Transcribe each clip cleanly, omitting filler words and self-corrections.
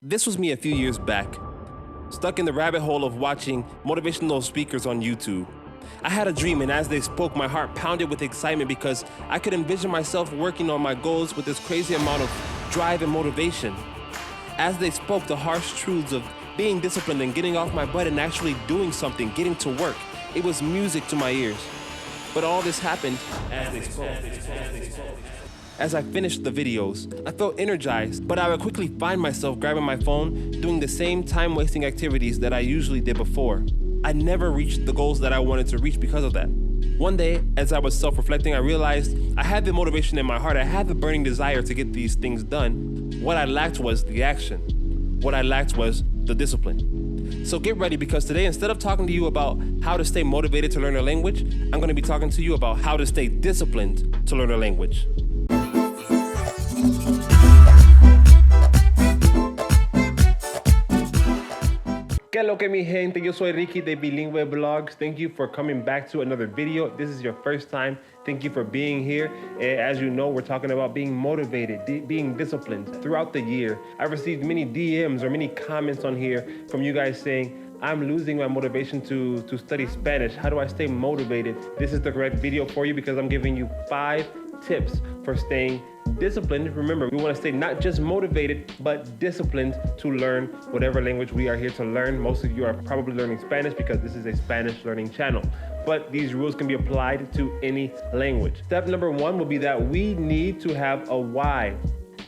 This was me a few years back, stuck in the rabbit hole of watching motivational speakers on YouTube. I had a dream, and as they spoke, my heart pounded with excitement because I could envision myself working on my goals with this crazy amount of drive and motivation. As they spoke, the harsh truths of being disciplined and getting off my butt and actually doing something, getting to work, it was music to my ears. But all this happened as they spoke. As I finished the videos, I felt energized, but I would quickly find myself grabbing my phone, doing the same time-wasting activities that I usually did before. I never reached the goals that I wanted to reach because of that. One day, as I was self-reflecting, I realized I had the motivation in my heart. I had the burning desire to get these things done. What I lacked was the action. What I lacked was the discipline. So get ready, because today, instead of talking to you about how to stay motivated to learn a language, I'm going to be talking to you about how to stay disciplined to learn a language. ¿Qué lo que mi gente? Yo soy Ricky de Bilingüe Blogs. Thank you for coming back to another video. This is your first time. Thank you for being here. As you know, we're talking about being motivated, being disciplined. Throughout the year, I've received many DMs or many comments on here from you guys saying, I'm losing my motivation to study Spanish. How do I stay motivated? This is the correct video for you, because I'm giving you 5 tips for staying disciplined. Remember, we want to stay not just motivated, but disciplined to learn whatever language we are here to learn. Most of you are probably learning Spanish because this is a Spanish learning channel. But these rules can be applied to any language. Step number 1 will be that we need to have a why.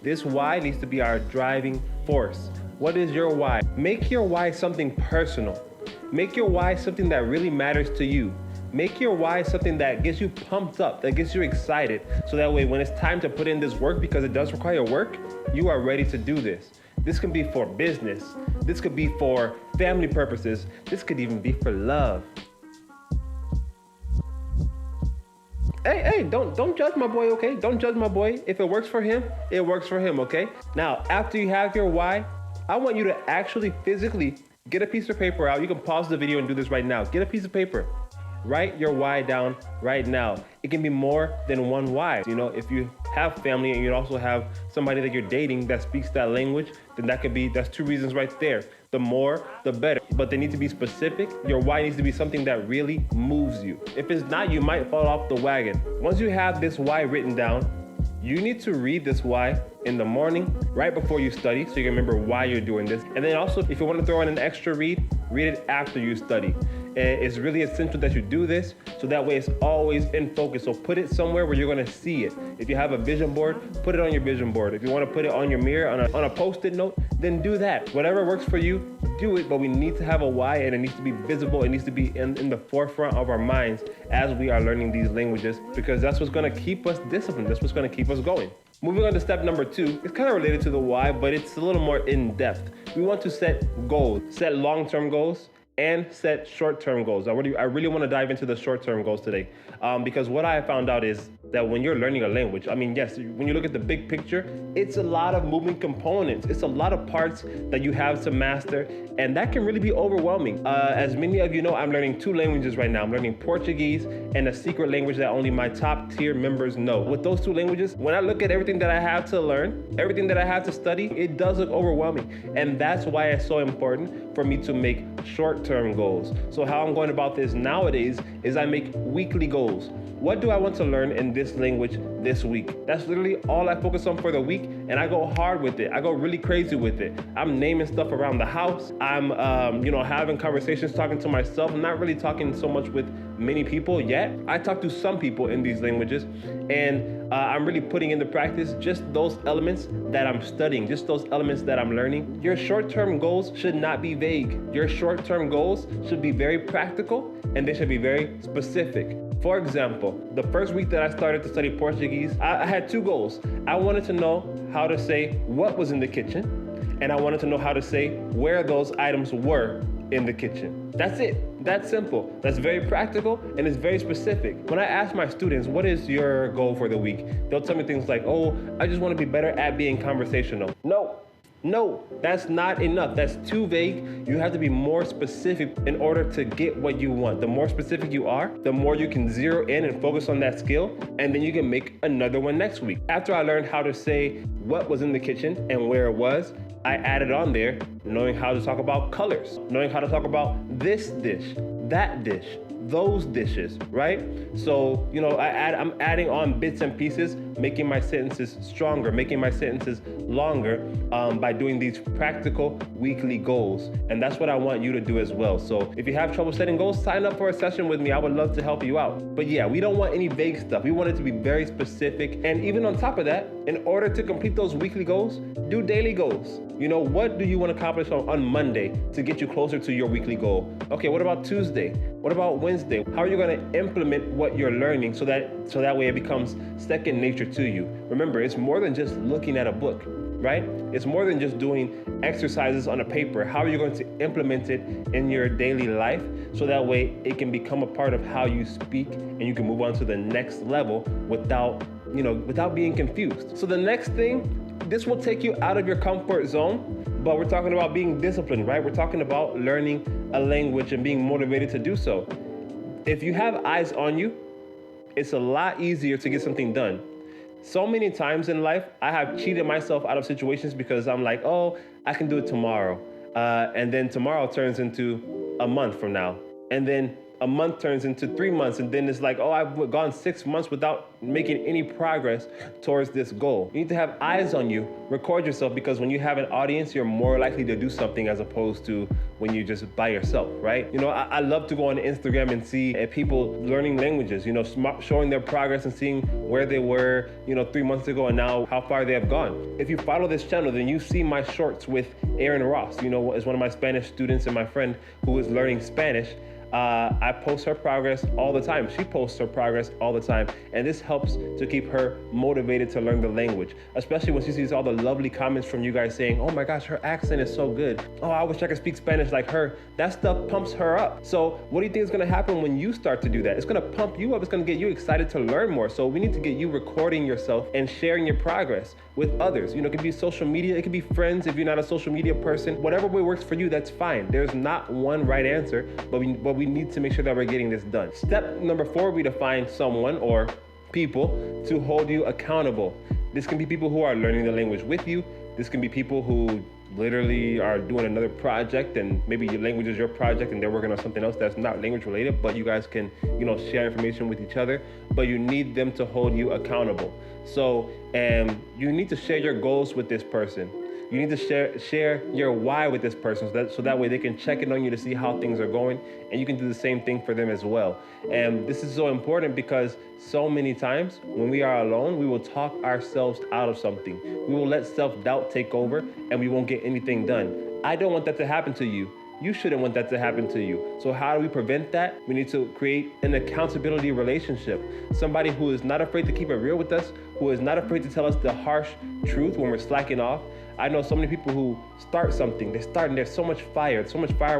This why needs to be our driving force. What is your why? Make your why something personal. Make your why something that really matters to you. Make your why something that gets you pumped up, that gets you excited. So that way, when it's time to put in this work, because it does require work, you are ready to do this. This can be for business. This could be for family purposes. This could even be for love. Hey, don't judge my boy, okay? Don't judge my boy. If it works for him, it works for him, okay? Now, after you have your why, I want you to actually physically get a piece of paper out. You can pause the video and do this right now. Get a piece of paper. Write your why down right now. It can be more than one why. You know, if you have family and you also have somebody that you're dating that speaks that language, then that's 2 reasons right there. The more, the better. But they need to be specific. Your why needs to be something that really moves you. If it's not, you might fall off the wagon. Once you have this why written down, you need to read this why in the morning, right before you study, so you can remember why you're doing this. And then also, if you want to throw in an extra read it after you study. It's really essential that you do this, so that way it's always in focus. So put it somewhere where you're gonna see it. If you have a vision board, put it on your vision board. If you wanna put it on your mirror, on a Post-it note, then do that. Whatever works for you, do it, but we need to have a why, and it needs to be visible. It needs to be in the forefront of our minds as we are learning these languages, because that's what's gonna keep us disciplined. That's what's gonna keep us going. Moving on to step number 2, it's kind of related to the why, but it's a little more in-depth. We want to set goals, set long-term goals, and set short-term goals. I really want to dive into the short-term goals today, because what I found out is that when you're learning a language, I mean, yes, when you look at the big picture, it's a lot of moving components. It's a lot of parts that you have to master, and that can really be overwhelming. As many of you know, I'm learning 2 languages right now. I'm learning Portuguese and a secret language that only my top tier members know. With those 2 languages, when I look at everything that I have to learn, everything that I have to study, it does look overwhelming. And that's why it's so important for me to make short-term goals. So how I'm going about this nowadays is I make weekly goals. What do I want to learn in this language this week? That's literally all I focus on for the week, and I go hard with it. I go really crazy with it. I'm naming stuff around the house. I'm, having conversations, talking to myself. I'm not really talking so much with many people yet. I talk to some people in these languages, and I'm really putting into practice just those elements that I'm studying, just those elements that I'm learning. Your short-term goals should not be vague. Your short-term goals should be very practical, and they should be very specific. For example, the first week that I started to study Portuguese, I had 2 goals. I wanted to know how to say what was in the kitchen, and I wanted to know how to say where those items were in the kitchen. That's it. That's simple. That's very practical, and it's very specific. When I ask my students, what is your goal for the week? They'll tell me things like, oh, I just want to be better at being conversational. No, that's not enough. That's too vague. You have to be more specific in order to get what you want. The more specific you are, the more you can zero in and focus on that skill, and then you can make another one next week. After I learned how to say what was in the kitchen and where it was, I added on there knowing how to talk about colors, knowing how to talk about this dish, that dish, those dishes, right? So, I'm adding on bits and pieces, making my sentences stronger, making my sentences longer by doing these practical weekly goals. And that's what I want you to do as well. So if you have trouble setting goals, sign up for a session with me. I would love to help you out. But yeah, we don't want any vague stuff. We want it to be very specific. And even on top of that, in order to complete those weekly goals, do daily goals. What do you want to accomplish on Monday to get you closer to your weekly goal? Okay, what about Tuesday? What about Wednesday? How are you going to implement what you're learning so that way it becomes second nature to you? Remember, it's more than just looking at a book, right? It's more than just doing exercises on a paper. How are you going to implement it in your daily life so that way it can become a part of how you speak and you can move on to the next level without being confused? So the next thing, this will take you out of your comfort zone, but we're talking about being disciplined, right? We're talking about learning a language and being motivated to do so. If you have eyes on you, it's a lot easier to get something done. So many times in life, I have cheated myself out of situations because I'm like, oh, I can do it tomorrow. And then tomorrow turns into a month from now. And then a month turns into 3 months. And then it's like, oh, I've gone 6 months without making any progress towards this goal. You need to have eyes on you, record yourself, because when you have an audience, you're more likely to do something as opposed to when you're just by yourself, right? I love to go on Instagram and see people learning languages, showing their progress and seeing where they were, 3 months ago and now how far they have gone. If you follow this channel, then you see my shorts with Erin Ross, is one of my Spanish students and my friend who is learning Spanish. I post her progress all the time. She posts her progress all the time. And this helps to keep her motivated to learn the language, especially when she sees all the lovely comments from you guys saying, oh my gosh, her accent is so good. Oh, I wish I could speak Spanish like her. That stuff pumps her up. So what do you think is going to happen when you start to do that? It's going to pump you up. It's going to get you excited to learn more. So we need to get you recording yourself and sharing your progress with others. It could be social media. It could be friends if you're not a social media person. Whatever way works for you, that's fine. There's not one right answer, but we need to make sure that we're getting this done. Step number 4 would be to find someone or people to hold you accountable. This can be people who are learning the language with you. This can be people who literally are doing another project, and maybe your language is your project and they're working on something else that's not language related, but you guys can, share information with each other, but you need them to hold you accountable. So, you need to share your goals with this person. You need to share your why with this person so that way they can check in on you to see how things are going, and you can do the same thing for them as well. And this is so important because so many times when we are alone, we will talk ourselves out of something. We will let self-doubt take over and we won't get anything done. I don't want that to happen to you. You shouldn't want that to happen to you. So how do we prevent that? We need to create an accountability relationship. Somebody who is not afraid to keep it real with us, who is not afraid to tell us the harsh truth when we're slacking off. I know so many people who start something, and there's so much fire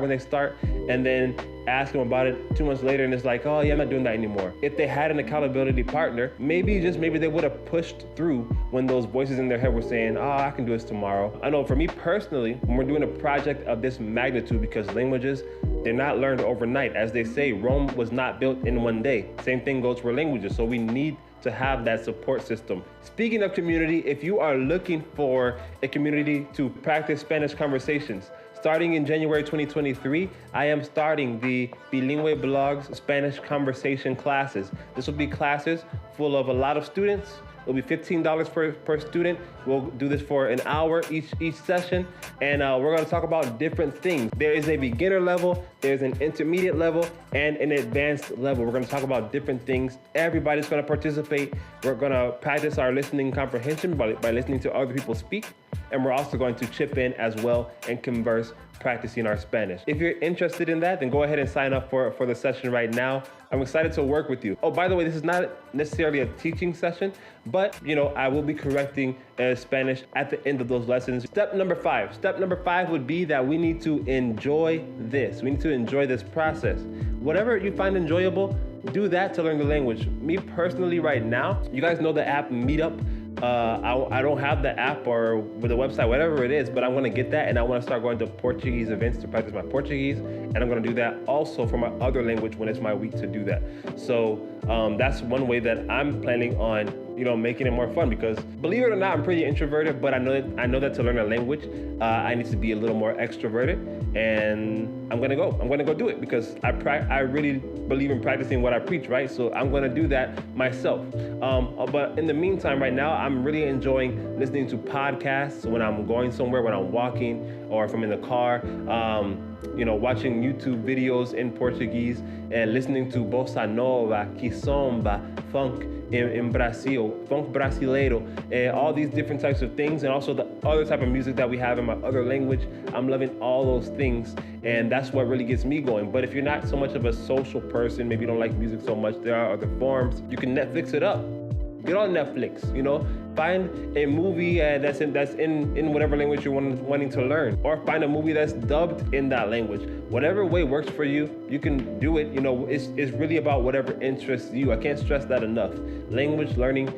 when they start, and then ask them about it 2 months later and it's like, oh yeah, I'm not doing that anymore. If they had an accountability partner, maybe they would have pushed through when those voices in their head were saying, oh, I can do this tomorrow. I know for me personally, when we're doing a project of this magnitude, because languages, they're not learned overnight. As they say, Rome was not built in one day. Same thing goes for languages. So we need to have that support system. Speaking of community, if you are looking for a community to practice Spanish conversations, starting in January 2023, I am starting the Bilingue Blogs Spanish Conversation classes. This will be classes full of a lot of students. It'll be $15 per student. We'll do this for an hour each session, and we're going to talk about different things. There is a beginner level, there's an intermediate level, and an advanced level. We're going to talk about different things. Everybody's going to participate. We're going to practice our listening comprehension by listening to other people speak, and we're also going to chip in as well and converse, practicing our Spanish. If you're interested in that, then go ahead and sign up for the session right now. I'm excited to work with you. Oh, by the way, this is not necessarily a teaching session, but I will be correcting Spanish at the end of those lessons. Step number 5 would be that we need to enjoy this. We need to enjoy this process. Whatever you find enjoyable, do that to learn the language. Me personally right now, you guys know the app Meetup. I don't have the app or with the website, whatever it is, but I'm going to get that, and I want to start going to Portuguese events to practice my Portuguese, and I'm going to do that also for my other language when it's my week to do that. So that's one way that I'm planning on making it more fun, because believe it or not, I'm pretty introverted, but I know that to learn a language, I need to be a little more extroverted, and I'm gonna go do it, because I really believe in practicing what I preach, right? So I'm gonna do that myself. But in the meantime, right now, I'm really enjoying listening to podcasts when I'm going somewhere, when I'm walking, or if I'm in the car. Watching YouTube videos in Portuguese and listening to bossa nova, kizomba, funk in Brazil, funk brasileiro, and all these different types of things, and also the other type of music that we have in my other language. I'm loving all those things, and that's what really gets me going. But if you're not so much of a social person, maybe you don't like music so much, there are other forms. You can Netflix it up. Get on Netflix, find a movie that's in whatever language you're wanting to learn, or find a movie that's dubbed in that language. Whatever way works for you, you can do it. It's really about whatever interests you. I can't stress that enough. Language learning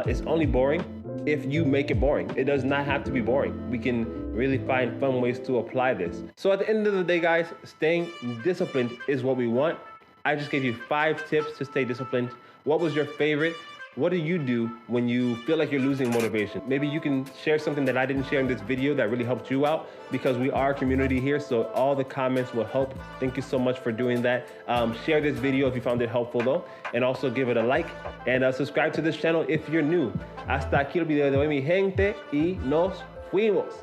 is only boring if you make it boring. It does not have to be boring. We can really find fun ways to apply this. So at the end of the day, guys, staying disciplined is what we want. I just gave you 5 tips to stay disciplined. What was your favorite? What do you do when you feel like you're losing motivation? Maybe you can share something that I didn't share in this video that really helped you out, because we are a community here, so all the comments will help. Thank you so much for doing that. Share this video if you found it helpful though, and also give it a like, and subscribe to this channel if you're new. Hasta aquí el video de hoy, mi gente, y nos fuimos.